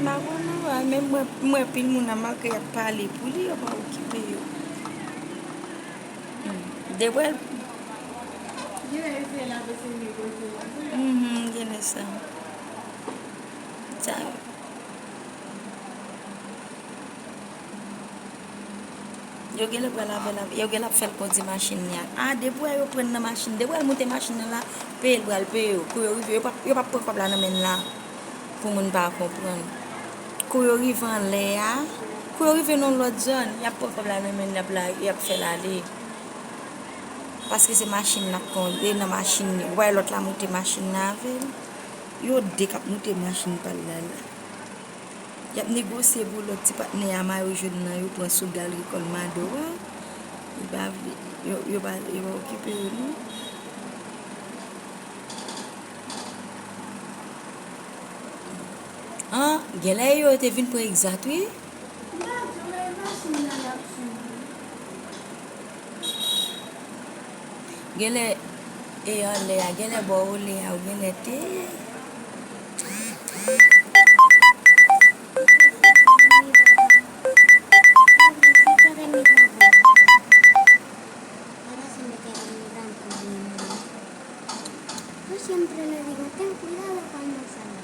Mwen pil moun a marke yap pale pou li, yo pa okipe yo. Debwel? Gene sa. Sa. Yo gele fel konti masin niya. Debwel yo pren na masin. Debwel monte masin la, pe yo. Yo pa prekop la nan men la. Pou moun pa kompran. Kou yo rivan le ya. Kou yo rive non lot zon. Ya prekop la nan men la, yap fel ale. Paske se masin la kon, na masin ni. Woy lot la monte masin la vel. Yo dekap monte masin pal la la. Yap negosye bou lot ti patne ya may yo joun nan yo pran sou galeri kol mado wa. Yo ba okipe yo nou. Gela yo te vin pou exat we? Gele le ya, gele bo ou le ya, ou gele te. Yo siempre le digo, ten cuidado cuando salgas.